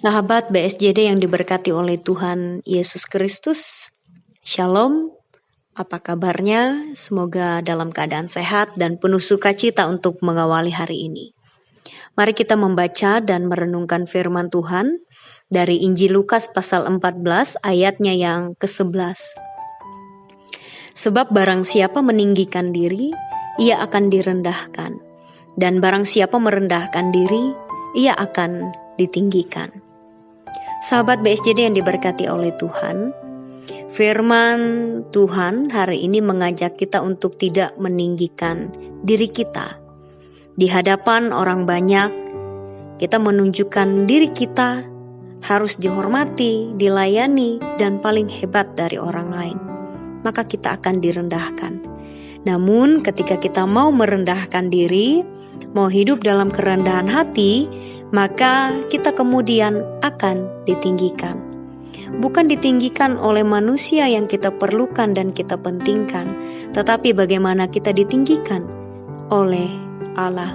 Sahabat BSJD yang diberkati oleh Tuhan Yesus Kristus, Shalom, apa kabarnya? Semoga dalam keadaan sehat dan penuh sukacita untuk mengawali hari ini. Mari kita membaca dan merenungkan firman Tuhan dari Injil Lukas pasal 14 ayatnya yang ke-11. Sebab barang siapa meninggikan diri, ia akan direndahkan, dan barang siapa merendahkan diri, ia akan ditinggikan. Sahabat BSJD yang diberkati oleh Tuhan, firman Tuhan hari ini mengajak kita untuk tidak meninggikan diri kita. Di hadapan orang banyak, kita menunjukkan diri kita harus dihormati, dilayani, dan paling hebat dari orang lain. Maka kita akan direndahkan. Namun ketika kita mau merendahkan diri, mau hidup dalam kerendahan hati, maka kita kemudian akan ditinggikan. Bukan ditinggikan oleh manusia yang kita perlukan dan kita pentingkan, tetapi bagaimana kita ditinggikan oleh Allah.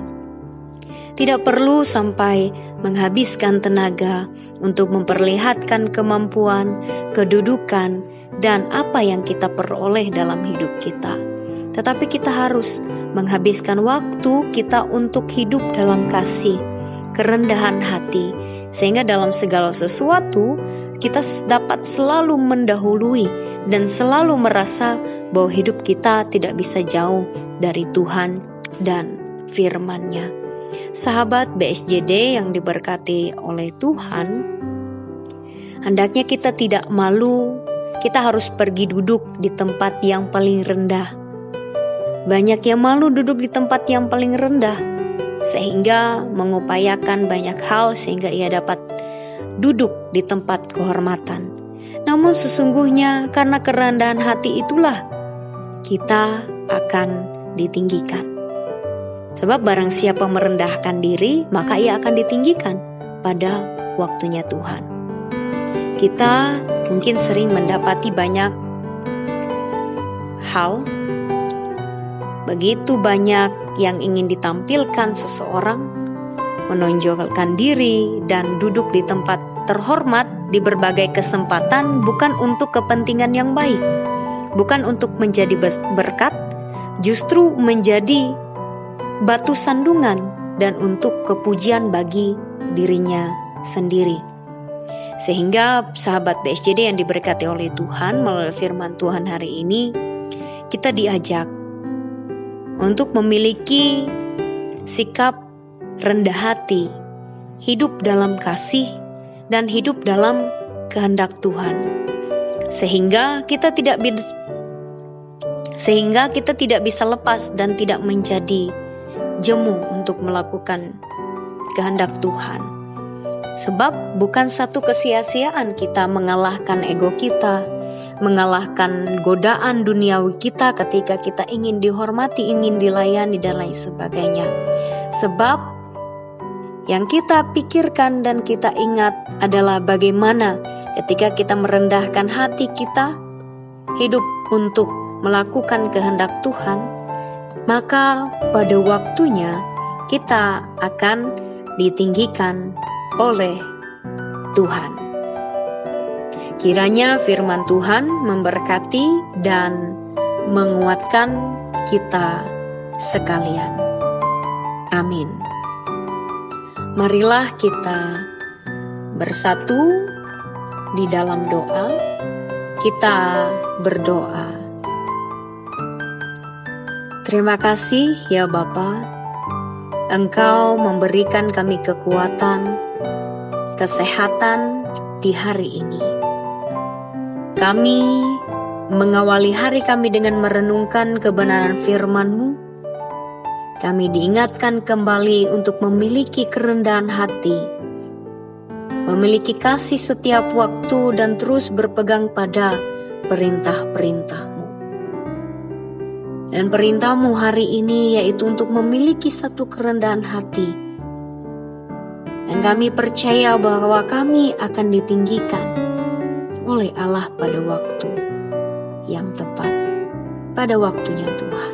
Tidak perlu sampai menghabiskan tenaga untuk memperlihatkan kemampuan, kedudukan, dan apa yang kita peroleh dalam hidup kita. Tetapi kita harus menghabiskan waktu kita untuk hidup dalam kasih, kerendahan hati, sehingga dalam segala sesuatu kita dapat selalu mendahului dan selalu merasa bahwa hidup kita tidak bisa jauh dari Tuhan dan firman-Nya. Sahabat BSJD yang diberkati oleh Tuhan, hendaknya kita tidak malu, kita harus pergi duduk di tempat yang paling rendah. Banyak yang malu duduk di tempat yang paling rendah, sehingga mengupayakan banyak hal sehingga ia dapat duduk di tempat kehormatan. Namun sesungguhnya karena kerendahan hati itulah kita akan ditinggikan. Sebab barang siapa merendahkan diri, maka ia akan ditinggikan pada waktunya Tuhan. Kita mungkin sering mendapati banyak hal, begitu banyak yang ingin ditampilkan seseorang, menonjolkan diri dan duduk di tempat terhormat di berbagai kesempatan bukan untuk kepentingan yang baik, bukan untuk menjadi berkat, justru menjadi batu sandungan dan untuk kepujian bagi dirinya sendiri. Sehingga sahabat BSJD yang diberkati oleh Tuhan melalui firman Tuhan hari ini, kita diajak untuk memiliki sikap rendah hati, hidup dalam kasih, dan hidup dalam kehendak Tuhan. Sehingga kita tidak bisa lepas dan tidak menjadi jemu untuk melakukan kehendak Tuhan. Sebab bukan satu kesia-siaan kita mengalahkan ego kita, mengalahkan godaan duniawi kita ketika kita ingin dihormati, ingin dilayani, dan lain sebagainya. Sebab yang kita pikirkan dan kita ingat adalah bagaimana ketika kita merendahkan hati kita, hidup untuk melakukan kehendak Tuhan, maka pada waktunya kita akan ditinggikan oleh Tuhan. Kiranya firman Tuhan memberkati dan menguatkan kita sekalian. Amin. Marilah kita bersatu di dalam doa. Kita berdoa. Terima kasih ya Bapa, Engkau memberikan kami kekuatan, kesehatan di hari ini. Kami mengawali hari kami dengan merenungkan kebenaran firman-Mu. Kami diingatkan kembali untuk memiliki kerendahan hati, memiliki kasih setiap waktu dan terus berpegang pada perintah-perintah-Mu. Dan perintah-Mu hari ini yaitu untuk memiliki satu kerendahan hati. Dan kami percaya bahwa kami akan ditinggikan oleh Allah pada waktu yang tepat, pada waktunya Tuhan.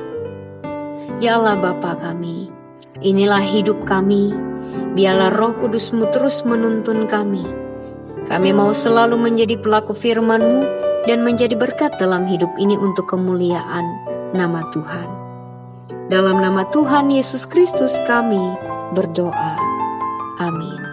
Ya Allah Bapa kami, inilah hidup kami, biarlah Roh Kudus-Mu terus menuntun kami, Kami mau selalu menjadi pelaku firman-Mu dan menjadi berkat dalam hidup ini untuk kemuliaan nama Tuhan. Dalam nama Tuhan Yesus Kristus kami berdoa. Amin.